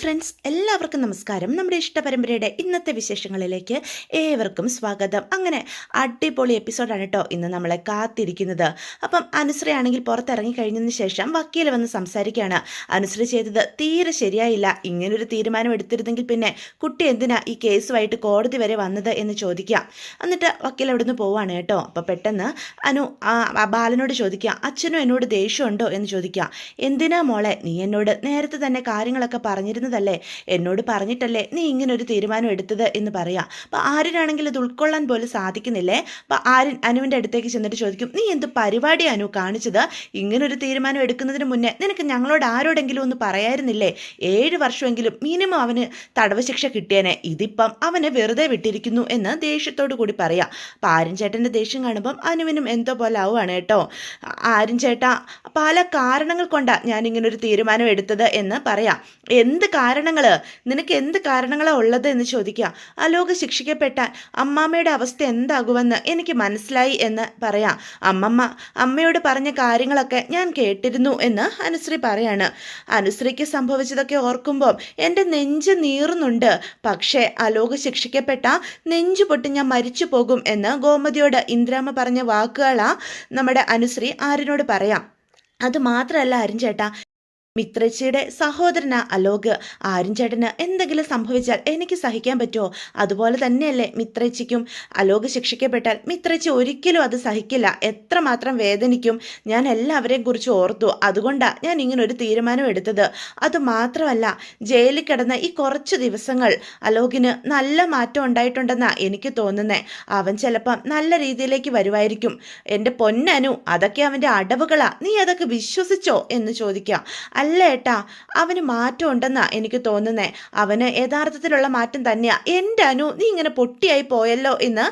Friends എല്ലാവർക്കും നമസ്കാരം. നമ്മുടെ ഇഷ്ടപരമ്പരയുടെ ഇന്നത്തെ വിശേഷങ്ങളിലേക്ക് ഏവർക്കും സ്വാഗതം. അങ്ങനെ അടിപൊളി എപ്പിസോഡാണ് കേട്ടോ ഇന്ന് നമ്മളെ കാത്തിരിക്കുന്നത്. അപ്പം അനുശ്രീയാണെങ്കിൽ പുറത്തിറങ്ങി കഴിഞ്ഞതിന് ശേഷം വക്കീൽ വന്ന് സംസാരിക്കുകയാണ്. അനുശ്രീ ചെയ്തത് തീരെ ശരിയായില്ല, ഇങ്ങനൊരു തീരുമാനം എടുത്തിരുന്നെങ്കിൽ പിന്നെ കുട്ടി എന്തിനാ ഈ കേസുമായിട്ട് കോടതി വരെ വന്നത് എന്ന് ചോദിക്കുക. എന്നിട്ട് വക്കീൽ അവിടെ നിന്ന് പോവാണ് കേട്ടോ. അപ്പോൾ പെട്ടെന്ന് അനു ബാലനോട് ചോദിക്കുക, അച്ഛനും എന്നോട് ദേഷ്യമുണ്ടോ എന്ന് ചോദിക്കുക. എന്തിനാ മോളെ, നീ എന്നോട് നേരത്തെ തന്നെ കാര്യങ്ങളൊക്കെ പറഞ്ഞിരുന്നു ല്ലേ, എന്നോട് പറഞ്ഞിട്ടല്ലേ നീ ഇങ്ങനെ ഒരു തീരുമാനം എടുത്തത് എന്ന് പറയാം. അപ്പോൾ ആര്യനാണെങ്കിൽ ഇത് ഉൾക്കൊള്ളാൻ പോലും സാധിക്കുന്നില്ലേ. അപ്പോൾ ആര്യൻ അനുവിൻ്റെ അടുത്തേക്ക് ചെന്നിട്ട് ചോദിക്കും, നീ എന്ത് പരിപാടി അനു കാണിച്ചത്? ഇങ്ങനൊരു തീരുമാനം എടുക്കുന്നതിന് മുന്നേ നിനക്ക് ഞങ്ങളോട് ആരോടെങ്കിലും ഒന്ന് പറയായിരുന്നില്ലേ? 7 വർഷമെങ്കിലും മിനിമം അവന് തടവ് ശിക്ഷ കിട്ടിയേനെ, ഇതിപ്പം അവനെ വെറുതെ വിട്ടിരിക്കുന്നു എന്ന് ദേഷ്യത്തോടു കൂടി പറയാം. അപ്പോൾ ആര്യൻ ചേട്ടൻ്റെ ദേഷ്യം കാണുമ്പം അനുവിനും എന്തോ പോലെ ആവുകയാണ് കേട്ടോ. ആര്യൻ ചേട്ടാ, പല കാരണങ്ങൾ കൊണ്ടാണ് ഞാനിങ്ങനൊരു തീരുമാനം എടുത്തത് എന്ന് പറയാം. എന്ത് കാരണങ്ങൾ, നിനക്ക് എന്ത് കാരണങ്ങളാണ് ഉള്ളത് എന്ന് ചോദിക്കുക. അലോക് ശിക്ഷിക്കപ്പെട്ടാൽ അമ്മാമ്മയുടെ അവസ്ഥ എന്താകുമെന്ന് എനിക്ക് മനസ്സിലായി എന്ന് പറയാം. അമ്മയോട് പറഞ്ഞ കാര്യങ്ങളൊക്കെ ഞാൻ കേട്ടിരുന്നു എന്ന് അനുശ്രീ പറയാണ്. അനുശ്രീക്ക് സംഭവിച്ചതൊക്കെ ഓർക്കുമ്പോൾ എൻ്റെ നെഞ്ച് നീറുന്നുണ്ട്, പക്ഷേ അലോക് ശിക്ഷിക്കപ്പെട്ട നെഞ്ചു പൊട്ടി ഞാൻ മരിച്ചു പോകും എന്ന് ഗോമതിയോട് ഇന്ദ്രാമ്മ പറഞ്ഞ വാക്കുകളാ നമ്മുടെ അനുശ്രീ ആര്യനോട് പറയാം. അത് മാത്രമല്ല ആര്യൻ ചേട്ടാ, മിത്രച്ചിയുടെ സഹോദരനാ അലോക്. ആര്യൻ ചേട്ടന് എന്തെങ്കിലും സംഭവിച്ചാൽ എനിക്ക് സഹിക്കാൻ പറ്റുമോ? അതുപോലെ തന്നെയല്ലേ മിത്രച്ചിക്കും. അലോക് ശിക്ഷിക്കപ്പെട്ടാൽ മിത്രച്ചി ഒരിക്കലും അത് സഹിക്കില്ല, എത്രമാത്രം വേദനിക്കും. ഞാൻ എല്ലാവരെയും കുറിച്ച് ഓർത്തു, അതുകൊണ്ടാണ് ഞാൻ ഇങ്ങനൊരു തീരുമാനം എടുത്തത്. അതുമാത്രമല്ല, ജയിലിൽ കിടന്ന ഈ കുറച്ച് ദിവസങ്ങൾ അലോകിന് നല്ല മാറ്റം ഉണ്ടായിട്ടുണ്ടെന്നാണ് എനിക്ക് തോന്നുന്നത്. അവൻ ചിലപ്പം നല്ല രീതിയിലേക്ക് വരുമായിരിക്കും. എൻ്റെ പൊന്നനു, അതൊക്കെ അവൻ്റെ അടവുകളാ, നീ അതൊക്കെ വിശ്വസിച്ചോ എന്ന് ചോദിക്കാം. അല്ല ഏട്ടാ, അവന് മാറ്റം ഉണ്ടെന്നാണ് എനിക്ക് തോന്നുന്നേ, അവന് യഥാർത്ഥത്തിലുള്ള മാറ്റം തന്നെയാ. എൻ്റെ അനു, നീ ഇങ്ങനെ പൊട്ടിയായി പോയല്ലോ എന്ന്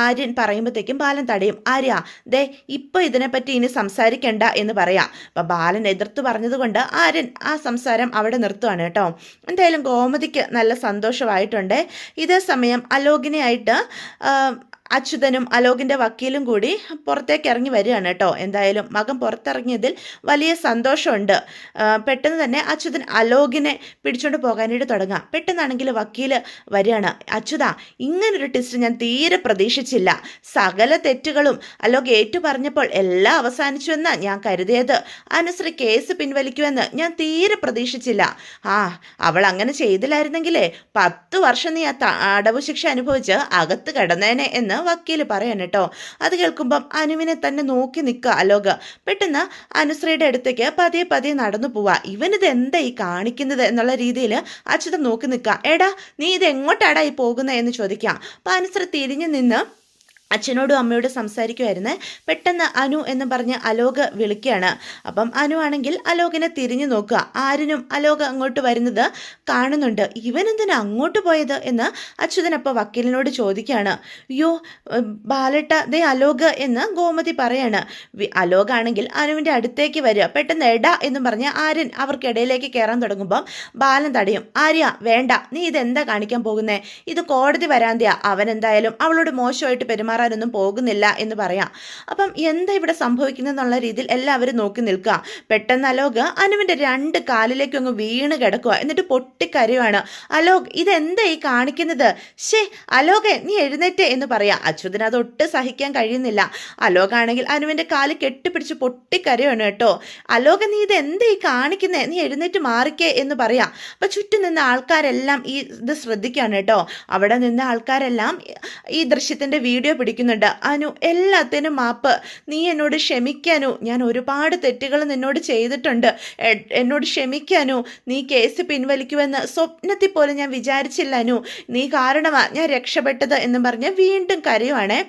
ആര്യൻ പറയുമ്പോഴത്തേക്കും ബാലൻ തടയും. ആര്യ, ദേ ഇപ്പോൾ ഇതിനെപ്പറ്റി ഇനി സംസാരിക്കണ്ട എന്ന് പറയാം. അപ്പം ബാലൻ എതിർത്ത് പറഞ്ഞതുകൊണ്ട് ആര്യൻ ആ സംസാരം അവിടെ നിർത്തുവാണ് കേട്ടോ. എന്തായാലും ഗോമതിക്ക് നല്ല സന്തോഷമായിട്ടുണ്ട്. ഇതേ സമയം അലോകിനെയായിട്ട് അച്യുതനും അലോകിൻ്റെ വക്കീലും കൂടി പുറത്തേക്ക് ഇറങ്ങി വരികയാണ് കേട്ടോ. എന്തായാലും മകൻ പുറത്തിറങ്ങിയതിൽ വലിയ സന്തോഷമുണ്ട്. പെട്ടെന്ന് തന്നെ അച്യുതൻ അലോകിനെ പിടിച്ചുകൊണ്ട് പോകാനായിട്ട് തുടങ്ങാം. പെട്ടെന്നാണെങ്കിൽ വക്കീൽ വരികയാണ്. അച്യുത, ഇങ്ങനൊരു ടെസ്റ്റ് ഞാൻ തീരെ പ്രതീക്ഷിച്ചില്ല. സകല തെറ്റുകളും അലോക് ഏറ്റു പറഞ്ഞപ്പോൾ എല്ലാം അവസാനിച്ചു എന്നാണ് ഞാൻ കരുതിയത്. അനുശ്രീ കേസ് പിൻവലിക്കുമെന്ന് ഞാൻ തീരെ പ്രതീക്ഷിച്ചില്ല. അവൾ അങ്ങനെ ചെയ്തില്ലായിരുന്നെങ്കിലേ 10 വർഷം നീ ആ അടവ് ശിക്ഷ അനുഭവിച്ച് അകത്ത് കിടന്നേനെ എന്ന് വക്കീൽ പറയാൻ കേട്ടോ. അത് കേൾക്കുമ്പം അനുവിനെ തന്നെ നോക്കി നിൽക്കുക അലോക്. പെട്ടെന്ന് അനുശ്രീയുടെ അടുത്തേക്ക് പതിയെ നടന്നു പോവാ. ഇവനിത് എന്താ ഈ കാണിക്കുന്നത് എന്നുള്ള രീതിയിൽ അച്യുതൻ നോക്കി നിൽക്കുക. എടാ, നീ ഇത് എങ്ങോട്ടാടാ ഈ പോകുന്നത് എന്ന് ചോദിക്കാം. അപ്പം അനുശ്രീ തിരിഞ്ഞു നിന്ന് അച്ഛനോടും അമ്മയോടും സംസാരിക്കുമായിരുന്നേ. പെട്ടെന്ന് അനു എന്ന് പറഞ്ഞ് അലോക് വിളിക്കുകയാണ്. അപ്പം അനു ആണെങ്കിൽ അലോകിനെ തിരിഞ്ഞു നോക്കുക. ആര്യനും അലോക് അങ്ങോട്ട് വരുന്നത് കാണുന്നുണ്ട്. ഇവനെന്തിനാ അങ്ങോട്ട് പോയത് എന്ന് അച്യുതനപ്പോൾ വക്കീലിനോട് ചോദിക്കുകയാണ്. അയ്യോ ബാലട്ട, ദേ അലോക് എന്ന് ഗോമതി പറയാണ്. അലോക് ആണെങ്കിൽ അനുവിൻ്റെ അടുത്തേക്ക് വരിക. പെട്ടെന്ന് എടാ എന്നും പറഞ്ഞ് ആര്യൻ അവർക്കിടയിലേക്ക് കയറാൻ തുടങ്ങുമ്പം ബാലൻ തടയും. ആര്യ, വേണ്ട, നീ ഇതെന്താ കാണിക്കാൻ പോകുന്നേ? ഇത് കോടതി വരാന്തിയാ. അവൻ എന്തായാലും അവളോട് മോശമായിട്ട് പെരുമാറാനൊന്നും പോകുന്നില്ല എന്ന് പറയാം. അപ്പം എന്താ ഇവിടെ സംഭവിക്കുന്നതെന്നുള്ള രീതിയിൽ എല്ലാവരും നോക്കി നിൽക്കുക. പെട്ടെന്ന് അലോക് അനുവിൻ്റെ 2 കാലിലേക്കും അങ്ങ് വീണ് കിടക്കുക. എന്നിട്ട് പൊട്ടിക്കരയുവാണ്. അലോക്, ഇതെന്താ ഈ കാണിക്കുന്നത്? ശേ അലോകെ, നീ എഴുന്നേറ്റേ എന്ന് പറയാം. അച്യുതന് അതൊട്ട് സഹിക്കാൻ കഴിയുന്നില്ല. അലോകാണെങ്കിൽ അനുവിൻ്റെ കാല് കെട്ടിപ്പിടിച്ച് പൊട്ടിക്കരയാണ് കേട്ടോ. അലോക, നീ ഇതെന്താ ഈ കാണിക്കുന്നേ? നീ എഴുന്നേറ്റ് മാറിക്കേ എന്ന് പറയാം. അപ്പം ചുറ്റും നിന്ന ആൾക്കാരെല്ലാം ഇത് ശ്രദ്ധിക്കുകയാണ് കേട്ടോ. അവിടെ നിന്ന ആൾക്കാരെല്ലാം ഈ ദൃശ്യത്തിൻ്റെ വീഡിയോ പിടിക്കുന്നുണ്ട്. അനു, എല്ലാത്തിനും മാപ്പ്, നീ എന്നോട് ക്ഷമിക്കാനു, ഞാൻ ഒരുപാട് തെറ്റുകൾ നിന്നോട് ചെയ്തിട്ടുണ്ട്, എന്നോട് ക്ഷമിക്കാനു, നീ കേസ് പിൻവലിക്കുമെന്ന് സ്വപ്നത്തിൽ പോലും ഞാൻ വിചാരിച്ചില്ല അനു, നീ കാരണമാണ് ഞാൻ രക്ഷപ്പെട്ടത് എന്ന് പറഞ്ഞ് വീണ്ടും കരയുവാണേ.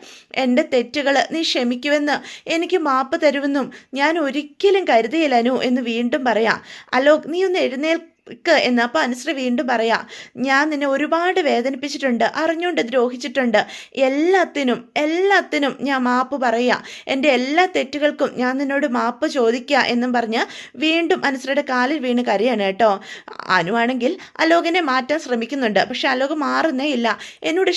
എൻ്റെ തെറ്റുകൾ നീ ക്ഷമിക്കുമെന്ന്, എനിക്ക് മാപ്പ് തരുമെന്നും ഞാൻ ഒരിക്കലും കരുതിയില്ല അനു എന്ന് വീണ്ടും പറയാം. അലോക്, നീ ഒന്ന് എന്ന്. അപ്പോൾ അനുശ്രീ വീണ്ടും പറയാം, ഞാൻ നിന്നെ ഒരുപാട് വേദനിപ്പിച്ചിട്ടുണ്ട്, അറിഞ്ഞുകൊണ്ട് ദ്രോഹിച്ചിട്ടുണ്ട്, എല്ലാത്തിനും ഞാൻ മാപ്പ് പറയുക, എൻ്റെ എല്ലാ തെറ്റുകൾക്കും ഞാൻ നിന്നോട് മാപ്പ് ചോദിക്കുക എന്നും പറഞ്ഞ് വീണ്ടും അനുശ്രീയുടെ കാലിൽ വീണ് കരയാണ് കേട്ടോ. അനുവാണെങ്കിൽ അലോകിനെ മാറ്റാൻ ശ്രമിക്കുന്നുണ്ട്, പക്ഷെ അലോക് മാറുന്നേ ഇല്ല. എന്നോട്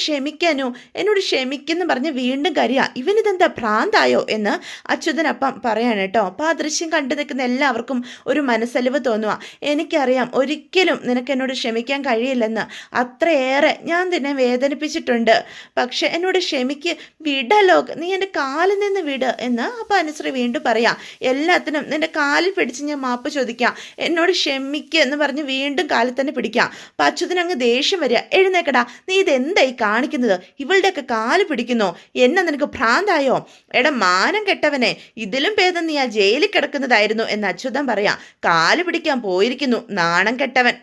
ക്ഷമിക്കുന്നു പറഞ്ഞ് വീണ്ടും കരയുക. ഇവനിതെന്താ ഭ്രാന്തായോ എന്ന് അച്യുതനപ്പം പറയാണ് കേട്ടോ. അപ്പോൾ ആ ദൃശ്യം കണ്ടു നിൽക്കുന്ന എല്ലാവർക്കും ഒരു മനസ്സലിവ് തോന്നുക. എനിക്കറിയാം ഒരിക്കലും നിനക്ക് എന്നോട് ക്ഷമിക്കാൻ കഴിയില്ലെന്ന്. അത്രയേറെ ഞാൻ നിന്നെ വേദനിപ്പിച്ചിട്ടുണ്ട്. പക്ഷെ എന്നോട് ക്ഷമിക്ക്, വിടലോക്, നീ എൻ്റെ കാലിൽ നിന്ന് വിട് എന്ന് അപ്പം അനുശ്രീ വീണ്ടും പറയാം. എല്ലാത്തിനും നിന്റെ കാലിൽ പിടിച്ച് ഞാൻ മാപ്പ് ചോദിക്കാം, എന്നോട് ക്ഷമിക്കുക എന്ന് പറഞ്ഞ് വീണ്ടും കാലിൽ തന്നെ പിടിക്കാം. അപ്പം അച്യുതന് അങ്ങ് ദേഷ്യം വരിക. എഴുന്നേക്കടാ, നീ ഇതെന്തായി കാണിക്കുന്നത്? ഇവളുടെയൊക്കെ കാല് പിടിക്കുന്നോ? എന്നെ നിനക്ക് ഭ്രാന്തായോ? എടാ മാനം കെട്ടവനെ, ഇതിലും ഭേദം നീ ആ ജയിലിൽ കിടക്കുന്നതായിരുന്നു എന്ന് അച്യുതൻ പറയാം. കാല് പിടിക്കാൻ പോയിരിക്കുന്നു, നാണം കെട്ടവൻ.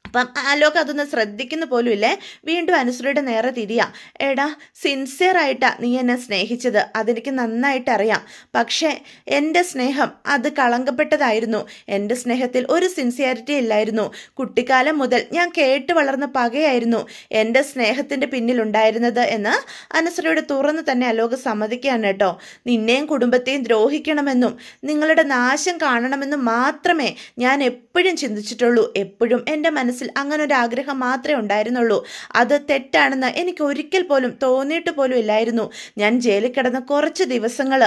അപ്പം ആലോക് അതൊന്ന് ശ്രദ്ധിക്കുന്ന പോലും ഇല്ലേ. വീണ്ടും അനുശ്രീയുടെ നേരെ തിരിയാ. എടാ, സിൻസിയറായിട്ടാ നീ എന്നെ സ്നേഹിച്ചത്, അതെനിക്ക് നന്നായിട്ട് അറിയാം. പക്ഷേ എൻ്റെ സ്നേഹം അത് കളങ്കപ്പെട്ടതായിരുന്നു. എൻ്റെ സ്നേഹത്തിൽ ഒരു സിൻസിയറിറ്റി ഇല്ലായിരുന്നു. കുട്ടിക്കാലം മുതൽ ഞാൻ കേട്ട് വളർന്ന പകയായിരുന്നു എൻ്റെ സ്നേഹത്തിൻ്റെ പിന്നിലുണ്ടായിരുന്നത് എന്ന് അനുശ്രീയുടെ തുറന്ന് തന്നെ ആലോക് സമ്മതിക്കുകയാണ് കേട്ടോ. നിന്നെയും കുടുംബത്തെയും ദ്രോഹിക്കണമെന്നും നിങ്ങളുടെ നാശം കാണണമെന്നും മാത്രമേ ഞാൻ എപ്പോഴും ചിന്തിച്ചിട്ടുള്ളൂ. എപ്പോഴും എൻ്റെ മനസ്സിൽ അങ്ങനെ ഒരു ആഗ്രഹം മാത്രമേ ഉണ്ടായിരുന്നുള്ളൂ. അത് തെറ്റാണെന്ന് എനിക്ക് ഒരിക്കൽ പോലും തോന്നിയിട്ട് പോലും ഇല്ലായിരുന്നു. ഞാൻ ജയിലിൽ കിടന്ന കുറച്ച് ദിവസങ്ങൾ,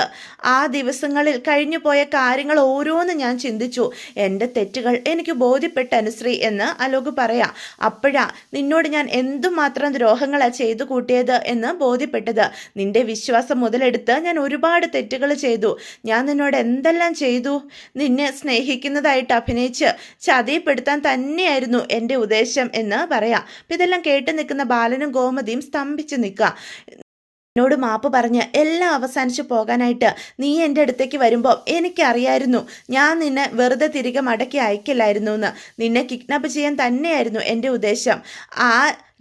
ആ ദിവസങ്ങളിൽ കഴിഞ്ഞു പോയ കാര്യങ്ങൾ ഓരോന്ന് ഞാൻ ചിന്തിച്ചു. എൻ്റെ തെറ്റുകൾ എനിക്ക് ബോധ്യപ്പെട്ട അനുശ്രീ എന്ന് അലോക് പറയാം. അപ്പോഴാ നിന്നോട് ഞാൻ എന്തുമാത്രം ദ്രോഹങ്ങളാണ് ചെയ്തു കൂട്ടിയത് എന്ന് ബോധ്യപ്പെട്ടത്. നിന്റെ വിശ്വാസം മുതലെടുത്ത് ഞാൻ ഒരുപാട് തെറ്റുകൾ ചെയ്തു. ഞാൻ നിന്നോട് എന്തെല്ലാം ചെയ്തു? നിന്നെ സ്നേഹിക്കുന്നതായിട്ട് അഭിനയിച്ച് ചതിപ്പെടുത്താൻ തന്നെയായിരുന്നു എൻ്റെ ഉദ്ദേശം എന്ന് പറയാം. അപ്പം ഇതെല്ലാം കേട്ട് നിൽക്കുന്ന ബാലനും ഗോമതിയും സ്തംഭിച്ച് നിൽക്കുക. എന്നോട് മാപ്പ് പറഞ്ഞ് എല്ലാം അവസാനിച്ച് പോകാനായിട്ട് നീ എൻ്റെ അടുത്തേക്ക് വരുമ്പോൾ എനിക്കറിയായിരുന്നു ഞാൻ നിന്നെ വെറുതെ തിരികെ മടക്കി അയക്കില്ലായിരുന്നു എന്ന്. നിന്നെ കിഡ്നാപ്പ് ചെയ്യാൻ തന്നെയായിരുന്നു എൻ്റെ ഉദ്ദേശം. ആ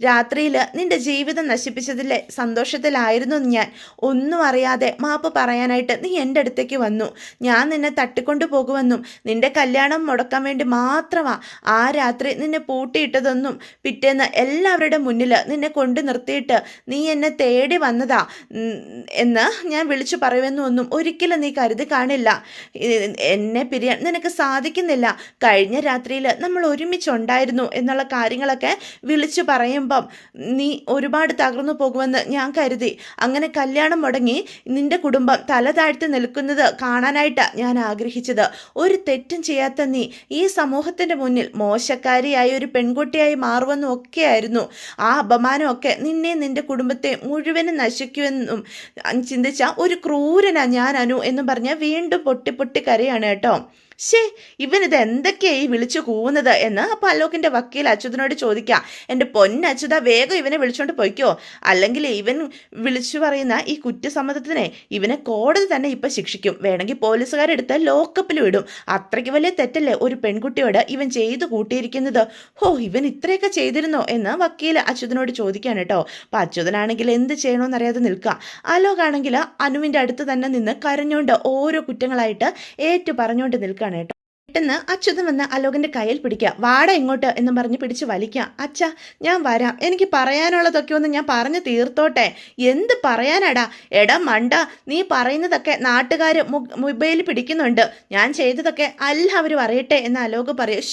രാത്രിയിൽ നിന്റെ ജീവിതം നശിപ്പിച്ചതിലെ സന്തോഷത്തിലായിരുന്നു ഞാൻ. ഒന്നും അറിയാതെ മാപ്പ് പറയാനായിട്ട് നീ എൻ്റെ അടുത്തേക്ക് വന്നു. ഞാൻ നിന്നെ തട്ടിക്കൊണ്ടു പോകുമെന്നും നിന്റെ കല്യാണം മുടക്കാൻ വേണ്ടി മാത്രമാണ് ആ രാത്രി നിന്നെ പൂട്ടിയിട്ടതെന്നും പിറ്റേന്ന് എല്ലാവരുടെ മുന്നിൽ നിന്നെ കൊണ്ടു നിർത്തിയിട്ട് നീ എന്നെ തേടി വന്നതാ എന്ന് ഞാൻ വിളിച്ചു പറയുമെന്നൊന്നും ഒരിക്കലും നീ കരുതി കാണില്ല. എന്നെ പിരിയാൻ നിനക്ക് സാധിക്കുന്നില്ല. കഴിഞ്ഞ രാത്രിയിൽ നമ്മൾ ഒരുമിച്ചുണ്ടായിരുന്നു എന്നുള്ള കാര്യങ്ങളൊക്കെ വിളിച്ചു പറയുമ്പോൾ നീ ഒരുപാട് തകർന്നു പോകുമെന്ന് ഞാൻ കരുതി. അങ്ങനെ കല്യാണം മുടങ്ങി നിന്റെ കുടുംബം തല താഴ്ത്തി നിൽക്കുന്നത് കാണാനായിട്ടാണ് ഞാൻ ആഗ്രഹിച്ചത്. ഒരു തെറ്റും ചെയ്യാത്ത നീ ഈ സമൂഹത്തിൻ്റെ മുന്നിൽ മോശക്കാരിയായ ഒരു പെൺകുട്ടിയായി മാറുമെന്നും ഒക്കെയായിരുന്നു. ആ അപമാനമൊക്കെ നിന്നെ നിന്റെ കുടുംബത്തെ മുഴുവനും നശിക്കുമെന്നും ചിന്തിച്ച ഒരു ക്രൂരനാ ഞാൻ അനു എന്നും പറഞ്ഞ് വീണ്ടും പൊട്ടി പൊട്ടി കരയാണ് കേട്ടോ. ഇവനിത് എന്തൊക്കെയായി വിളിച്ചു കൂവുന്നത് എന്ന് അപ്പോൾ അലോകിൻ്റെ വക്കീൽ അച്യുതനോട് ചോദിക്കാം. എൻ്റെ പൊന്നച്യുത, വേഗം ഇവനെ വിളിച്ചോണ്ട് പോയിക്കോ, അല്ലെങ്കിൽ ഇവൻ വിളിച്ചു പറയുന്ന ഈ കുറ്റസമ്മതത്തിനെ ഇവനെ കോടതി തന്നെ ഇപ്പം ശിക്ഷിക്കും. വേണമെങ്കിൽ പോലീസുകാരെടുത്ത് ലോക്കപ്പിൽ വിടും. അത്രയ്ക്ക് വലിയ തെറ്റല്ലേ ഒരു പെൺകുട്ടിയോട് ഇവൻ ചെയ്തു കൂട്ടിയിരിക്കുന്നത്? ഇവൻ ഇത്രയൊക്കെ ചെയ്തിരുന്നോ എന്ന് വക്കീൽ അച്യുതനോട് ചോദിക്കാൻ കേട്ടോ. അപ്പം അച്യുതനാണെങ്കിൽ എന്ത് ചെയ്യണമെന്നറിയാതെ നിൽക്കുക. അലോകാണെങ്കിൽ അനുവിൻ്റെ അടുത്ത് തന്നെ നിന്ന് കരഞ്ഞുകൊണ്ട് ഓരോ കുറ്റങ്ങളായിട്ട് ഏറ്റു പറഞ്ഞുകൊണ്ട് നിൽക്കുകയാണ് കേട്ടോ. പെട്ടെന്ന് അച്യുതൻ വന്ന് അലോകിൻ്റെ കയ്യിൽ പിടിക്കുക. വാട ഇങ്ങോട്ട് എന്നും പറഞ്ഞ് പിടിച്ച് വലിക്കുക. അച്ഛാ, ഞാൻ വരാം, എനിക്ക് പറയാനുള്ളതൊക്കെ ഒന്ന് ഞാൻ പറഞ്ഞു തീർത്തോട്ടെ. എന്ത് പറയാനാടാ? എടാ മണ്ട, നീ പറയുന്നതൊക്കെ നാട്ടുകാർ മൊബൈലിൽ പിടിക്കുന്നുണ്ട്. ഞാൻ ചെയ്തതൊക്കെ എല്ലാവരും അറിയട്ടെ എന്ന് അലോക് പറയും.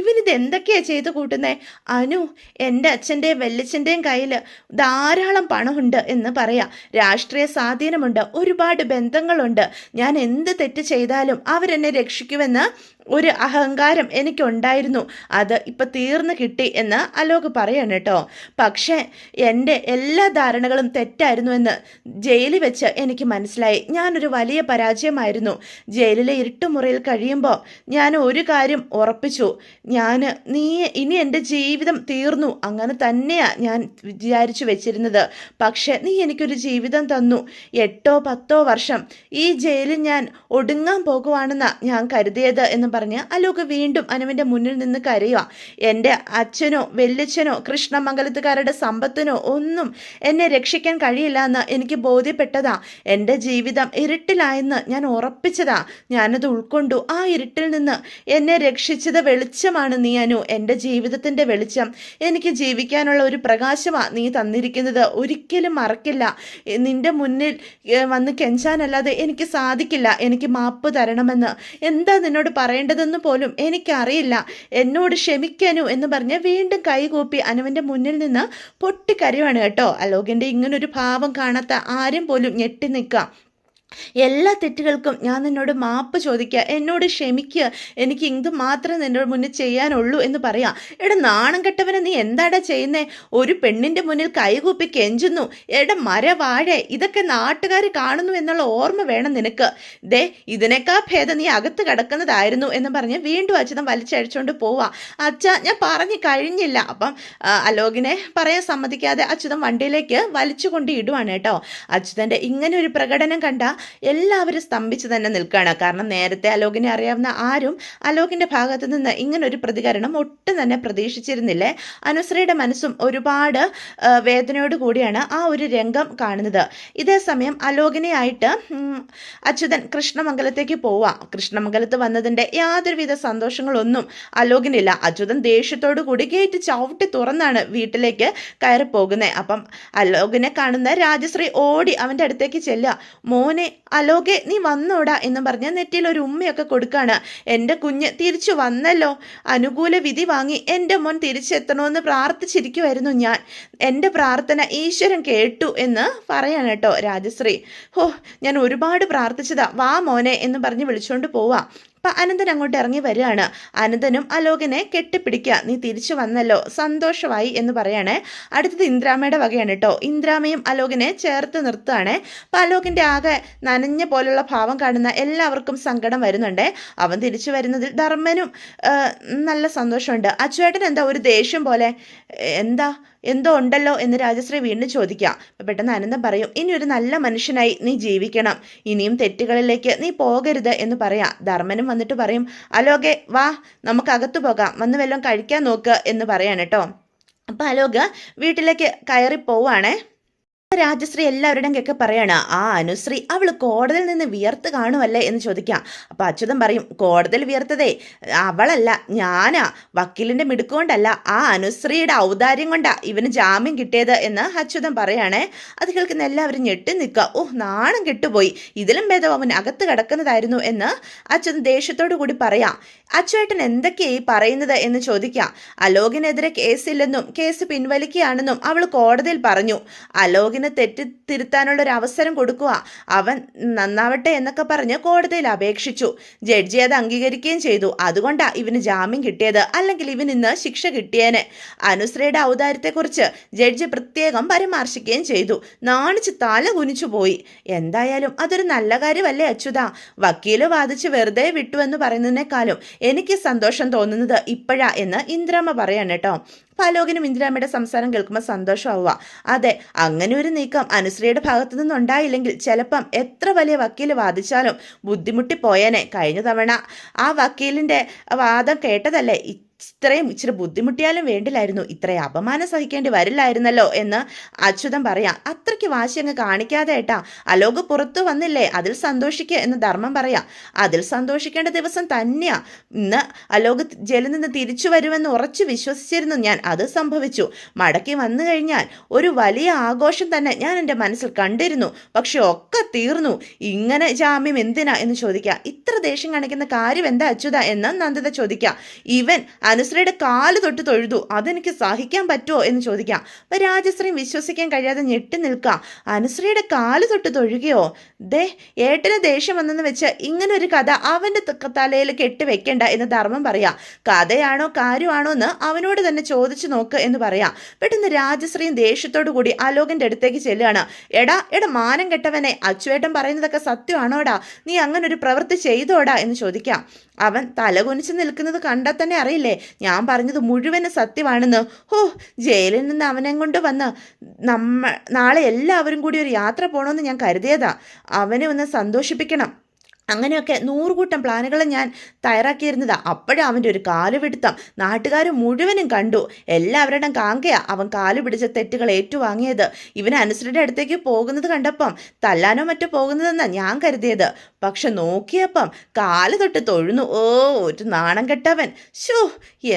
ഇവനിത് എന്തൊക്കെയാണ് ചെയ്തു കൂട്ടുന്നേ? അനു, എൻ്റെ അച്ഛൻ്റെയും വല്യച്ഛൻ്റെയും കയ്യിൽ ധാരാളം പണമുണ്ട് എന്ന് പറയാം. രാഷ്ട്രീയ സ്വാധീനമുണ്ട്, ഒരുപാട് ബന്ധങ്ങളുണ്ട്. ഞാൻ എന്ത് തെറ്റ് ചെയ്താലും അവരെന്നെ രക്ഷിക്കുമെന്ന് ഒരു അഹങ്കാരം എനിക്കുണ്ടായിരുന്നു. അത് ഇപ്പം തീർന്നു കിട്ടി എന്ന് അലോക് പറയാണ് കേട്ടോ. പക്ഷേ എൻ്റെ എല്ലാ ധാരണകളും തെറ്റായിരുന്നുവെന്ന് ജയിലിൽ വെച്ച് എനിക്ക് മനസ്സിലായി. ഞാനൊരു വലിയ പരാജയമായിരുന്നു. ജയിലിലെ ഇരുട്ടുമുറിയിൽ കഴിയുമ്പോൾ ഞാൻ ഒരു കാര്യം ഉറപ്പിച്ചു. നീ ഇനി എൻ്റെ ജീവിതം തീർന്നു, അങ്ങനെ തന്നെയാണ് ഞാൻ വിചാരിച്ചു വെച്ചിരുന്നത്. പക്ഷേ നീ എനിക്കൊരു ജീവിതം തന്നു. 8-10 വർഷം ഈ ജയിലിൽ ഞാൻ ഒടുങ്ങാൻ പോകുവാണെന്നാണ് ഞാൻ കരുതിയത് എന്ന് പറഞ്ഞ് അലോക് വീണ്ടും അനുവിൻ്റെ മുന്നിൽ നിന്ന് കരയുക. എൻ്റെ അച്ഛനോ വല്യച്ഛനോ കൃഷ്ണമംഗലത്തുകാരുടെ സമ്പത്തിനോ ഒന്നും എന്നെ രക്ഷിക്കാൻ കഴിയില്ല എന്ന് എനിക്ക് ബോധ്യപ്പെട്ടതാ. എൻ്റെ ജീവിതം ഇരുട്ടിലായെന്ന് ഞാൻ ഉറപ്പിച്ചതാ. ഞാനത് ഉൾക്കൊണ്ടു. ആ ഇരുട്ടിൽ നിന്ന് എന്നെ രക്ഷിച്ചത് വെളിച്ചമാണ് നീ അനു, എൻ്റെ ജീവിതത്തിൻ്റെ വെളിച്ചം. എനിക്ക് ജീവിക്കാനുള്ള ഒരു പ്രകാശമാണ് നീ തന്നിരിക്കുന്നത്. ഒരിക്കലും മറക്കില്ല. നിൻ്റെ മുന്നിൽ വന്ന് കെഞ്ചാനല്ലാതെ എനിക്ക് സാധിക്കില്ല. എനിക്ക് മാപ്പ് തരണമെന്ന് എന്താ നിന്നോട് പറയേണ്ടതെന്ന് പോലും എനിക്കറിയില്ല. എന്നോട് ക്ഷമിക്കാനു എന്ന് പറഞ്ഞ് വീണ്ടും കൈകൂപ്പി അനുവിൻ്റെ മുന്നിൽ നിന്ന് പൊട്ടിക്കരയുവാണ് കേട്ടോ. അലോകിൻ്റെ ഇങ്ങനൊരു ഭാവം കാണാത്ത ആരും പോലും ഞെട്ടി നിൽക്കാം. എല്ലാ തെറ്റുകൾക്കും ഞാൻ നിന്നോട് മാപ്പ് ചോദിക്കുക, എന്നോട് ക്ഷമിക്കുക, എനിക്ക് ഇത് മാത്രമേ നിന്നോട് മുന്നിൽ ചെയ്യാനുള്ളൂ എന്ന് പറയാം. എടാ നാണം കെട്ടവനെ, നീ എന്താടാ ചെയ്യുന്നേ? ഒരു പെണ്ണിൻ്റെ മുന്നിൽ കൈകൂപ്പി കെഞ്ചുന്നു. എടാ മരവാഴ, ഇതൊക്കെ നാട്ടുകാർ കാണുന്നു എന്നുള്ള ഓർമ്മ വേണം നിനക്ക്. ദേ ഇതിനേക്കാൾ ഭേദം നീ അകത്ത് കിടക്കുന്നതായിരുന്നു എന്ന് പറഞ്ഞ് വീണ്ടും അച്യുതൻ വലിച്ചഴിച്ചുകൊണ്ട് പോവാ. അച്ഛ ഞാൻ പറഞ്ഞു കഴിഞ്ഞില്ല. അപ്പം അലോകിനെ പറയാൻ സമ്മതിക്കാതെ അച്യുതൻ വണ്ടിയിലേക്ക് വലിച്ചുകൊണ്ട് ഇടുവാണ് കേട്ടോ. അച്യുതൻ്റെ ഇങ്ങനെ ഒരു പ്രകടനം കണ്ട എല്ലാവരും സ്തംഭിച്ച് തന്നെ നിൽക്കുകയാണ്. കാരണം നേരത്തെ അലോകിനെ അറിയാവുന്ന ആരും അലോകിൻ്റെ ഭാഗത്ത് നിന്ന് ഇങ്ങനൊരു പ്രതികരണം ഒട്ടും തന്നെ പ്രതീക്ഷിച്ചിരുന്നില്ലേ. അനുശ്രീയുടെ മനസ്സും ഒരുപാട് വേദനയോട് കൂടിയാണ് ആ ഒരു രംഗം കാണുന്നത്. ഇതേ സമയം അലോകിനെയായിട്ട് അച്യുതൻ കൃഷ്ണമംഗലത്തേക്ക് പോവാം. കൃഷ്ണമംഗലത്ത് വന്നതിൻ്റെ യാതൊരുവിധ സന്തോഷങ്ങളൊന്നും അലോകിനില്ല. അച്യുതൻ ദേഷ്യത്തോടു കൂടി ഗേറ്റ് ചവിട്ടി തുറന്നാണ് വീട്ടിലേക്ക് കയറി പോകുന്നത്. അപ്പം അലോകിനെ കാണുന്ന രാജശ്രീ ഓടി അവൻ്റെ അടുത്തേക്ക് ചെല്ലുക. മോനെ അലോകെ നീ വന്നോടാ എന്ന് പറഞ്ഞ് നെറ്റിയിൽ ഒരു ഉമ്മയൊക്കെ കൊടുക്കാണ്. എൻ്റെ കുഞ്ഞ് തിരിച്ചു വന്നല്ലോ, അനുകൂല വിധി വാങ്ങി എൻ്റെ മോൻ തിരിച്ചെത്തണമെന്ന് പ്രാർത്ഥിച്ചിരിക്കുമായിരുന്നു ഞാൻ. എൻ്റെ പ്രാർത്ഥന ഈശ്വരൻ കേട്ടു എന്ന് പറയാണ് കേട്ടോ രാജശ്രീ. ഞാൻ ഒരുപാട് പ്രാർത്ഥിച്ചതാ, വാ മോനെ എന്ന് പറഞ്ഞ് വിളിച്ചുകൊണ്ട് പോവാ. അപ്പം അനന്തൻ അങ്ങോട്ട് ഇറങ്ങി വരികയാണ്. അനന്തനും അലോകിനെ കെട്ടിപ്പിടിക്കുക. നീ തിരിച്ചു വന്നല്ലോ, സന്തോഷമായി എന്ന് പറയണേ. അടുത്തത് ഇന്ദ്രാമയുടെ വകയാണ് കേട്ടോ. ഇന്ദ്രാമയും അലോകിനെ ചേർത്ത് നിർത്തുകയാണ്. അപ്പം അലോകിൻ്റെ ആകെ നനഞ്ഞ പോലുള്ള ഭാവം കാണുന്ന എല്ലാവർക്കും സങ്കടം വരുന്നുണ്ട്. അവൻ തിരിച്ചു വരുന്നതിൽ ധർമ്മനും നല്ല സന്തോഷമുണ്ട്. അച്ചുവേട്ടൻ എന്താ ഒരു ദേഷ്യം പോലെ, എന്തോ ഉണ്ടല്ലോ എന്ന് രാജശ്രീ വീണ്ടും ചോദിക്കാം. അപ്പം പെട്ടെന്ന് അനന്തം പറയും, ഇനി ഒരു നല്ല മനുഷ്യനായി നീ ജീവിക്കണം, ഇനിയും തെറ്റുകളിലേക്ക് നീ പോകരുത് എന്ന് പറയാം. ധർമ്മനും വന്നിട്ട് പറയും, അലോകെ വാ നമുക്ക് അകത്തു പോകാം, വന്ന് വല്ലതും കഴിക്കാൻ നോക്ക് എന്ന് പറയാണ് കേട്ടോ. അപ്പം അലോക വീട്ടിലേക്ക് കയറി പോവാണേ. രാജശ്രീ എല്ലാവരുടെയും കേക്ക് പറയാണ്, ആ അനുശ്രീ അവൾ കോടതിയിൽ നിന്ന് വിയർത്ത് കാണുമല്ലേ എന്ന് ചോദിക്കാം. അപ്പം അച്യുതൻ പറയും, കോടതിയിൽ വിയർത്തതേ അവളല്ല, ഞാനാ. വക്കീലിൻ്റെ മിടുക്കൊണ്ടല്ല, ആ അനുശ്രീയുടെ ഔദാര്യം കൊണ്ടാ ഇവന് ജാമ്യം കിട്ടിയത് എന്ന് അച്യുതൻ പറയണേ. അത് കേൾക്കുന്ന എല്ലാവരും ഞെട്ടി നിൽക്കുക. നാണം കെട്ടുപോയി, ഇതിലും ഭേദം അവൻ അകത്ത് കിടക്കുന്നതായിരുന്നു എന്ന് അച്യുതൻ ദേഷ്യത്തോടു കൂടി പറയാം. അച്ചുവേട്ടൻ എന്തൊക്കെയായി പറയുന്നത് എന്ന് ചോദിക്കാം. അലോകിനെതിരെ കേസില്ലെന്നും കേസ് പിൻവലിക്കുകയാണെന്നും അവൾ കോടതിയിൽ പറഞ്ഞു. അലോകിന് തിരുത്താനുള്ളൊരു അവസരം കൊടുക്കുക, അവൻ നന്നാവട്ടെ എന്നൊക്കെ പറഞ്ഞ് കോടതിയിൽ അപേക്ഷിച്ചു. ജഡ്ജി അത് അംഗീകരിക്കുകയും ചെയ്തു. അതുകൊണ്ടാണ് ഇവന് ജാമ്യം കിട്ടിയത്, അല്ലെങ്കിൽ ഇവൻ ഇന്ന് ശിക്ഷ കിട്ടിയേനെ. അനുശ്രീയുടെ ഔദാര്യത്തെക്കുറിച്ച് ജഡ്ജി പ്രത്യേകം പരാമർശിക്കുകയും ചെയ്തു. നാണിച്ച് തല കുനിച്ചു പോയി. എന്തായാലും അതൊരു നല്ല കാര്യമല്ലേ അച്യുത? വക്കീല് വാദിച്ച് വെറുതെ വിട്ടു എന്ന് പറയുന്നതിനേക്കാളും എനിക്ക് സന്തോഷം തോന്നുന്നത് ഇപ്പോഴാ എന്ന് ഇന്ദ്രാമ്മ പറയാണ് കേട്ടോ. അലോകിനും ഇന്ദ്രാമ്മയുടെ സംസാരം കേൾക്കുമ്പോൾ സന്തോഷമാവുക. അതെ, അങ്ങനെ ഒരു നീക്കം അനുശ്രീയുടെ ഭാഗത്തു നിന്നുണ്ടായില്ലെങ്കിൽ ചിലപ്പം എത്ര വലിയ വക്കീൽ വാദിച്ചാലും ബുദ്ധിമുട്ടി പോയേനെ. കഴിഞ്ഞ തവണ ആ വക്കീലിൻ്റെ വാദം കേട്ടതല്ലേ, ഇച്ചിരി ബുദ്ധിമുട്ടിയാലും വേണ്ടില്ലായിരുന്നു, ഇത്രയും അപമാനം സഹിക്കേണ്ടി വരില്ലായിരുന്നല്ലോ എന്ന് അച്യുതൻ പറയാം. അത്രയ്ക്ക് വാശി അങ്ങ് കാണിക്കാതെ ഏട്ടാ, അലോക് പുറത്തു വന്നില്ലേ, അതിൽ സന്തോഷിക്കുക എന്ന് ധർമ്മം പറയാം. അതിൽ സന്തോഷിക്കേണ്ട ദിവസം തന്നെയാ ഇന്ന്. അലോക് ജയിലിൽ നിന്ന് തിരിച്ചു വരുമെന്ന് ഉറച്ചു വിശ്വസിച്ചിരുന്നു ഞാൻ. അത് സംഭവിച്ചു. മടക്കി വന്നു കഴിഞ്ഞാൽ ഒരു വലിയ ആഘോഷം തന്നെ ഞാൻ എൻ്റെ മനസ്സിൽ കണ്ടിരുന്നു. പക്ഷെ ഒക്കെ തീർന്നു. ഇങ്ങനെ ജാമ്യം എന്തിനാ എന്ന് ചോദിക്കാം. ഇത്ര ദേഷ്യം കാണിക്കുന്ന കാര്യം എന്താ അച്യുത എന്ന് നന്ദിത ചോദിക്കാം. ഇവൻ അനുശ്രീയുടെ കാല് തൊട്ട് തൊഴുതു, അതെനിക്ക് സഹിക്കാൻ പറ്റുമോ എന്ന് ചോദിക്കാം. അപ്പം രാജശ്രീയും വിശ്വസിക്കാൻ കഴിയാതെ ഞെട്ടി നിൽക്കാം. അനുശ്രീയുടെ കാല് തൊട്ട് തൊഴുകയോ? ഏട്ടന് ദേഷ്യം വന്നെന്ന് വെച്ച് ഇങ്ങനെ ഒരു കഥ അവൻ്റെ തലയിൽ കെട്ടിവെക്കേണ്ട എന്ന് ധർമ്മം പറയാം. കഥയാണോ കാര്യമാണോ എന്ന് അവനോട് തന്നെ ചോദിച്ചു നോക്ക് എന്ന് പറയാം. പെട്ടെന്ന് രാജശ്രീയും ദേഷ്യത്തോടു കൂടി അലോകിൻ്റെ അടുത്തേക്ക് ചെല്ലുകയാണ്. എടാ മാനം കെട്ടവനെ, അച്ചുവേട്ടൻ പറയുന്നതൊക്കെ സത്യമാണോടാ? നീ അങ്ങനെ ഒരു പ്രവൃത്തി ചെയ്തോടാ എന്ന് ചോദിക്കാം. അവൻ തലകുനിച്ച് നിൽക്കുന്നത് കണ്ടാൽ തന്നെ അറിയില്ലേ ഞാൻ പറഞ്ഞത് മുഴുവനും സത്യമാണെന്ന്. ജയിലിൽ നിന്ന് അവനെ കൊണ്ട് വന്ന് നാളെ എല്ലാവരും കൂടി ഒരു യാത്ര പോകണമെന്ന് ഞാൻ കരുതിയതാ. അവനെ ഒന്ന് സന്തോഷിപ്പിക്കണം. അങ്ങനെയൊക്കെ 100 കൂട്ടം പ്ലാനുകൾ ഞാൻ തയ്യാറാക്കിയിരുന്നതാണ്. അപ്പോഴും അവൻ്റെ ഒരു കാലുപിടുത്തം നാട്ടുകാർ മുഴുവനും കണ്ടു. എല്ലാവരുടെയും കാങ്കയാ അവൻ കാലു പിടിച്ച തെറ്റുകൾ ഏറ്റുവാങ്ങിയത്. ഇവന് അനുസരിയുടെ അടുത്തേക്ക് പോകുന്നത് കണ്ടപ്പം തല്ലാനോ മറ്റോ പോകുന്നതെന്നാണ് ഞാൻ കരുതിയത്. പക്ഷെ നോക്കിയപ്പം കാല് തൊട്ട് തൊഴുന്നു. ഒരു നാണം കെട്ടവൻ.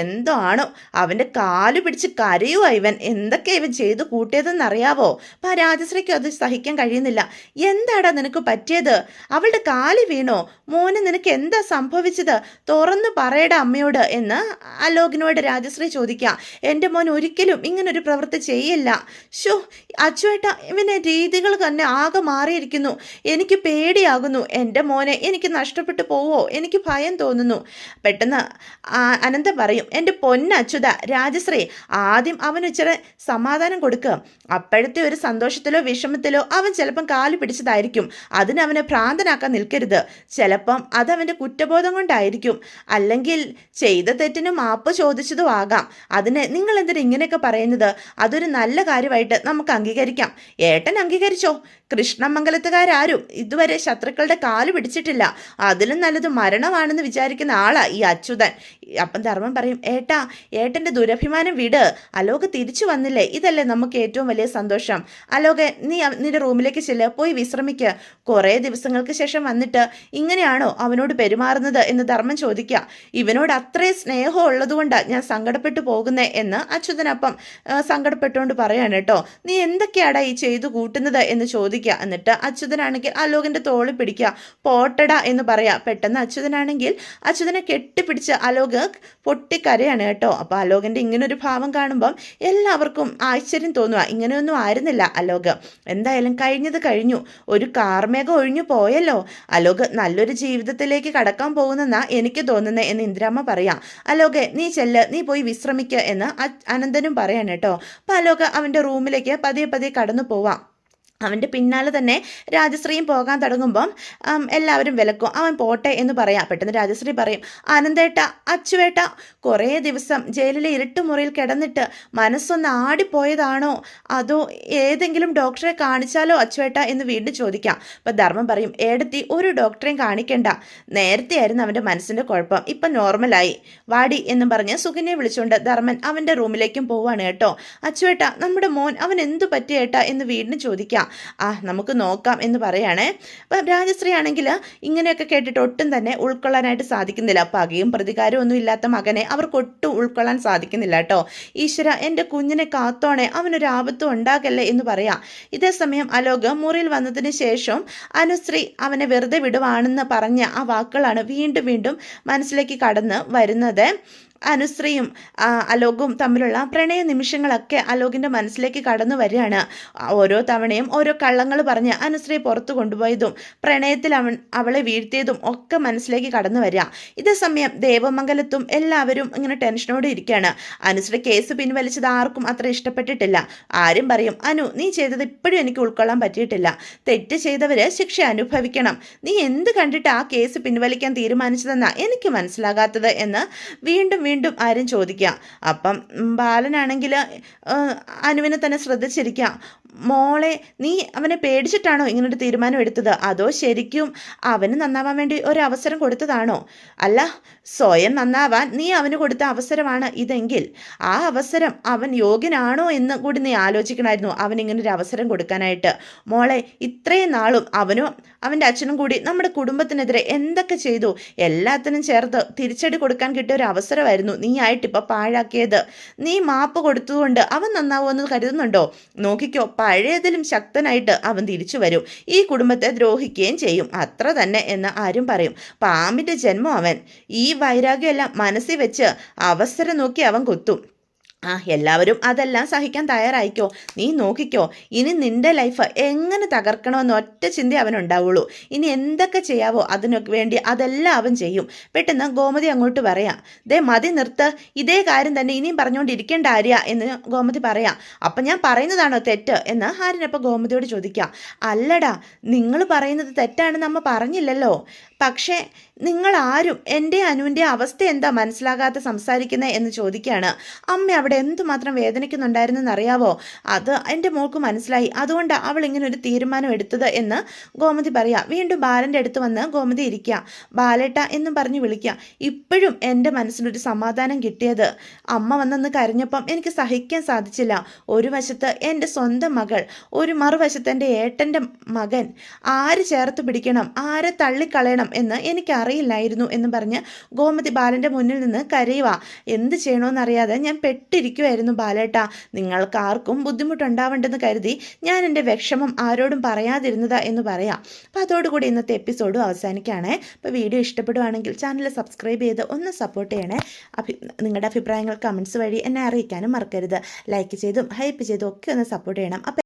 എന്തോ ആണോ അവൻ്റെ കാല് പിടിച്ച് കരയുവാ ഇവൻ. എന്തൊക്കെ ഇവൻ ചെയ്തു കൂട്ടിയതെന്നറിയാവോ? അപ്പം ആ രാജശ്രീക്കും അത് സഹിക്കാൻ കഴിയുന്നില്ല. എന്താടാ നിനക്ക് പറ്റിയത്? അവളുടെ കാല് വീണോ? മോന് നിനക്ക് എന്താ സംഭവിച്ചത്? തുറന്നു പറയടാ അമ്മയോട് എന്ന് അലോകിനോട് രാജശ്രീ ചോദിക്കുക. എൻ്റെ മോൻ ഒരിക്കലും ഇങ്ങനൊരു പ്രവൃത്തി ചെയ്യില്ല. ഷോ അച്ചുവേട്ട, ഇവനെ രീതികൾ തന്നെ ആകെ മാറിയിരിക്കുന്നു. എനിക്ക് പേടിയാകുന്നു. എൻ്റെ മോനെ എനിക്ക് നഷ്ടപ്പെട്ടു പോവോ? എനിക്ക് ഭയം തോന്നുന്നു. പെട്ടെന്ന് അനന്തം പറയും, എൻ്റെ പൊന്നച്ചുത രാജശ്രീ, ആദ്യം അവൻ ഇച്ചിരി സമാധാനം കൊടുക്കുക. അപ്പോഴത്തെ ഒരു സന്തോഷത്തിലോ വിഷമത്തിലോ അവൻ ചിലപ്പം കാല് പിടിച്ചതായിരിക്കും. അതിനവനെ ഭ്രാന്തനാക്കാൻ നിൽക്കരുത്. ചിലപ്പം അതവൻ്റെ കുറ്റബോധം കൊണ്ടായിരിക്കും, അല്ലെങ്കിൽ ചെയ്ത തെറ്റിന് മാപ്പ് ചോദിച്ചതും ആകാം. അതിനെ നിങ്ങൾ എന്തിനാ ഇങ്ങനെയൊക്കെ പറയുന്നത്? അതൊരു നല്ല കാര്യമായിട്ട് നമുക്ക് അംഗീകരിക്കാം. ഏട്ടൻ അംഗീകരിച്ചോ? കൃഷ്ണമംഗലത്തുകാരും ഇതുവരെ ശത്രുക്കളുടെ കാല് പിടിച്ചിട്ടില്ല. അതിലും നല്ലത് മരണമാണെന്ന് വിചാരിക്കുന്ന ആളാ ഈ അച്യുതൻ. അപ്പം ധർമ്മൻ പറയും, ഏട്ടൻ്റെ ദുരഭിമാനം വിട്. അലോക് തിരിച്ചു വന്നില്ലേ, ഇതല്ലേ നമുക്ക് ഏറ്റവും വലിയ സന്തോഷം. അലോകെ, നീ നിന്റെ റൂമിലേക്ക് ചെല്ല്, പോയി വിശ്രമിക്കുക. കുറേ ദിവസങ്ങൾക്ക് ശേഷം വന്നിട്ട് ഇങ്ങനെയാണോ അവനോട് പെരുമാറുന്നത് എന്ന് ധർമ്മൻ ചോദിക്കുക. ഇവനോട് അത്രയും സ്നേഹം ഉള്ളതുകൊണ്ടാണ് ഞാൻ സങ്കടപ്പെട്ടു പോകുന്നേ എന്ന് അച്യുതനപ്പം സങ്കടപ്പെട്ടുകൊണ്ട് പറയാണ് കേട്ടോ. നീ എന്തൊക്കെയാടാ ഈ ചെയ്തു കൂട്ടുന്നത് എന്ന് ചോദിക്കുക. എന്നിട്ട് അച്യുതനാണെങ്കിൽ അലോകിന്റെ തോളി പിടിക്കുക. പോട്ടട എന്ന് പറയാ. പെട്ടെന്ന് അച്യുതനെ കെട്ടിപ്പിടിച്ച് അലോക് പൊട്ടിക്കരയാണ് കേട്ടോ. അപ്പൊ അലോകിന്റെ ഇങ്ങനൊരു ഭാവം കാണുമ്പം എല്ലാവർക്കും ആശ്ചര്യം തോന്നുക. ഇങ്ങനെയൊന്നും ആയിരുന്നില്ല അലോക്. എന്തായാലും കഴിഞ്ഞത് കഴിഞ്ഞു. ഒരു കാർമേഘം ഒഴിഞ്ഞു പോയല്ലോ. അലോക് നല്ലൊരു ജീവിതത്തിലേക്ക് കടക്കാൻ പോകുന്നെന്നാ എനിക്ക് തോന്നുന്നത് എന്ന് ഇന്ദിരാമ്മ പറയാം. അലോകെ, നീ ചെല്ല്, നീ പോയി വിശ്രമിക്കുക എന്ന് അനന്തനും പറയാണ് കേട്ടോ. അപ്പൊ അലോക് അവന്റെ റൂമിലേക്ക് പതിയെ കടന്നു പോവാം. അവൻ്റെ പിന്നാലെ തന്നെ രാജശ്രീയും പോകാൻ തുടങ്ങുമ്പം എല്ലാവരും വിലക്കും. അവൻ പോട്ടെ എന്ന് പറയാം. പെട്ടെന്ന് രാജശ്രീ പറയും, ആനന്ദേട്ട, അച്ചുവേട്ട, കുറേ ദിവസം ജയിലിലെ ഇരുട്ടുമുറിയിൽ കിടന്നിട്ട് മനസ്സൊന്ന് ആടിപ്പോയതാണോ, അതോ ഏതെങ്കിലും ഡോക്ടറെ കാണിച്ചാലോ അച്ചുവേട്ട എന്ന് വീണ്ടും ചോദിക്കാം. അപ്പം ധർമ്മം പറയും, ഏടത്തി, ഒരു ഡോക്ടറെയും കാണിക്കണ്ട. നേരത്തെ ആയിരുന്നു അവൻ്റെ മനസ്സിൻ്റെ കുഴപ്പം, ഇപ്പം നോർമലായി. വാടി എന്നും പറഞ്ഞ് സുകന്യെ വിളിച്ചുകൊണ്ട് ധർമ്മൻ അവൻ്റെ റൂമിലേക്കും പോവാണ് കേട്ടോ. അച്ചുവേട്ട, നമ്മുടെ മോൻ അവൻ എന്തു പറ്റിയേട്ടാ എന്ന് വീണ്ടും ചോദിക്കാം. നമുക്ക് നോക്കാം എന്ന് പറയുകയാണേ. അപ്പം രാജശ്രീ ആണെങ്കിൽ ഇങ്ങനെയൊക്കെ കേട്ടിട്ട് ഒട്ടും തന്നെ ഉൾക്കൊള്ളാനായിട്ട് സാധിക്കുന്നില്ല. പകയും പ്രതികാരവും ഒന്നും ഇല്ലാത്ത മകനെ അവർക്കൊട്ടും ഉൾക്കൊള്ളാൻ സാധിക്കുന്നില്ല കേട്ടോ. ഈശ്വര, എൻ്റെ കുഞ്ഞിനെ കാത്തോണേ, അവനൊരു ആപത്തും ഉണ്ടാകല്ലേ എന്ന് പറയാം. ഇതേസമയം അലോക് മുറിയിൽ വന്നതിന് ശേഷം അനുശ്രീ അവനെ വെറുതെ വിടുവാണെന്ന് പറഞ്ഞ ആ വാക്കുകളാണ് വീണ്ടും വീണ്ടും മനസ്സിലേക്ക് കടന്ന് വരുന്നത്. അനുശ്രീയും അലോകും തമ്മിലുള്ള പ്രണയ നിമിഷങ്ങളൊക്കെ അലോകിൻ്റെ മനസ്സിലേക്ക് കടന്നു വരികയാണ്. ഓരോ തവണയും ഓരോ കള്ളങ്ങൾ പറഞ്ഞ് അനുശ്രീ പുറത്തു കൊണ്ടുപോയതും പ്രണയത്തിൽ അവളെ വീഴ്ത്തിയതും ഒക്കെ മനസ്സിലേക്ക് കടന്നു വരിക. ഇതേസമയം ദേവമംഗലത്തും എല്ലാവരും ഇങ്ങനെ ടെൻഷനോടെ ഇരിക്കുകയാണ്. അനുശ്രീ കേസ് പിൻവലിച്ചത് ആർക്കും അത്ര ഇഷ്ടപ്പെട്ടിട്ടില്ല. ആരും പറയും, അനു, നീ ചെയ്തത് ഇപ്പോഴും എനിക്ക് ഉൾക്കൊള്ളാൻ പറ്റിയിട്ടില്ല. തെറ്റ് ചെയ്തവര് ശിക്ഷ അനുഭവിക്കണം. നീ എന്ത് കണ്ടിട്ട് ആ കേസ് പിൻവലിക്കാൻ തീരുമാനിച്ചതെന്നാ എനിക്ക് മനസ്സിലാകാത്തത് എന്ന് വീണ്ടും ആരും ചോദിക്കുക. അപ്പം ബാലനാണെങ്കിൽ അനുവിനെ തന്നെ ശ്രദ്ധിച്ചിരിക്കുക. മോളെ, നീ അവനെ പേടിച്ചിട്ടാണോ ഇങ്ങനൊരു തീരുമാനം എടുത്തത്, അതോ ശരിക്കും അവന് നന്നാവാൻ വേണ്ടി ഒരു അവസരം കൊടുത്തതാണോ? അല്ല, സ്വയം നന്നാവാൻ നീ അവന് കൊടുത്ത അവസരമാണ് ഇതെങ്കിൽ ആ അവസരം അവൻ യോഗ്യനാണോ എന്ന് കൂടി നീ ആലോചിക്കണമായിരുന്നു, അവനിങ്ങനൊരു അവസരം കൊടുക്കാനായിട്ട്. മോളെ, ഇത്രയും നാളും അവനും അവൻ്റെ അച്ഛനും കൂടി നമ്മുടെ കുടുംബത്തിനെതിരെ എന്തൊക്കെ ചെയ്തു, എല്ലാത്തിനും ചേർത്ത് തിരിച്ചടി കൊടുക്കാൻ കിട്ടിയ ഒരു അവസരമായിരുന്നു നീ ആയിട്ടിപ്പോൾ പാഴാക്കിയത്. നീ മാപ്പ് കൊടുത്തതുകൊണ്ട് അവൻ നന്നാവുമെന്ന് കരുതുന്നുണ്ടോ? നോക്കിക്കോ, പഴയതിലും ശക്തനായിട്ട് അവൻ തിരിച്ചു വരും. ഈ കുടുംബത്തെ ദ്രോഹിക്കുകയും ചെയ്യും, അത്ര തന്നെ എന്ന് ആരും പറയും. പാമ്പിൻ്റെ ജന്മം അവൻ. ഈ വൈരാഗ്യമെല്ലാം മനസ്സിൽ വെച്ച് അവസരം നോക്കി അവൻ കൊത്തും. എല്ലാവരും അതെല്ലാം സഹിക്കാൻ തയ്യാറായിക്കോ. നീ നോക്കിക്കോ, ഇനി നിന്റെ ലൈഫ് എങ്ങനെ തകർക്കണമെന്ന് ഒറ്റ ചിന്ത അവനുണ്ടാവുള്ളൂ. ഇനി എന്തൊക്കെ ചെയ്യാവോ അതിനൊക്കെ വേണ്ടി അതെല്ലാം അവൻ ചെയ്യും. പെട്ടെന്ന് ഗോമതി അങ്ങോട്ട് പറയാം, ദേ മതി നിർത്ത്, ഇതേ കാര്യം തന്നെ ഇനിയും പറഞ്ഞുകൊണ്ടിരിക്കേണ്ട ആര്യ എന്ന് ഗോമതി പറയാം. അപ്പം ഞാൻ പറയുന്നതാണോ തെറ്റ് എന്ന് ആര്യനപ്പം ഗോമതിയോട് ചോദിക്കാം. അല്ലടാ, നിങ്ങൾ പറയുന്നത് തെറ്റാണെന്ന് അമ്മ പറഞ്ഞില്ലല്ലോ. പക്ഷേ നിങ്ങൾ ആരും എൻ്റെ അനുവിൻ്റെ അവസ്ഥ എന്താ മനസ്സിലാകാത്ത സംസാരിക്കുന്നത് എന്ന് ചോദിക്കുകയാണ്. അമ്മ അവിടെ എന്തുമാത്രം വേദനിക്കുന്നുണ്ടായിരുന്നെന്ന് അറിയാവോ? അത് എൻ്റെ മോൾക്ക് മനസ്സിലായി, അതുകൊണ്ടാണ് അവൾ ഇങ്ങനെ ഒരു തീരുമാനം എടുത്തത് എന്ന് ഗോമതി പറയാം. വീണ്ടും ബാലൻ്റെ അടുത്ത് വന്ന് ഗോമതി ഇരിക്കുക. ബാലേട്ട എന്നും പറഞ്ഞ് വിളിക്കുക. ഇപ്പോഴും എൻ്റെ മനസ്സിനൊരു സമാധാനം കിട്ടിയത് അമ്മ വന്നെന്ന് കരഞ്ഞപ്പം എനിക്ക് സഹിക്കാൻ സാധിച്ചില്ല. ഒരു വശത്ത് എൻ്റെ സ്വന്തം മകൾ, ഒരു മറുവശത്ത് എൻ്റെ ഏട്ടൻ്റെ മകൻ. ആര് ചേർത്ത് പിടിക്കണം, ആരെ തള്ളിക്കളയണം എന്ന് എനിക്കറിയില്ലായിരുന്നു എന്ന് പറഞ്ഞ് ഗോമതി ബാലൻ്റെ മുന്നിൽ നിന്ന് കരയുക. എന്ത് ചെയ്യണമെന്നറിയാതെ ഞാൻ പെട്ടിരിക്കുമായിരുന്നു ബാലേട്ടാ. നിങ്ങൾക്ക് ആർക്കും ബുദ്ധിമുട്ടുണ്ടാവേണ്ടെന്ന് കരുതി ഞാൻ എൻ്റെ വിഷമം ആരോടും പറയാതിരുന്നതാ എന്ന് പറയാം. അപ്പോൾ അതോടുകൂടി ഇന്നത്തെ എപ്പിസോഡും അവസാനിക്കുകയാണ്. അപ്പോൾ വീഡിയോ ഇഷ്ടപ്പെടുവാണെങ്കിൽ ചാനൽ സബ്സ്ക്രൈബ് ചെയ്ത് ഒന്ന് സപ്പോർട്ട് ചെയ്യണേ. നിങ്ങളുടെ അഭിപ്രായങ്ങൾ കമൻസ് വഴി എന്നെ അറിയിക്കാനും മറക്കരുത്. ലൈക്ക് ചെയ്തും ഹൈപ്പ് ചെയ്തും ഒക്കെ ഒന്ന് സപ്പോർട്ട് ചെയ്യണം. അപ്പോൾ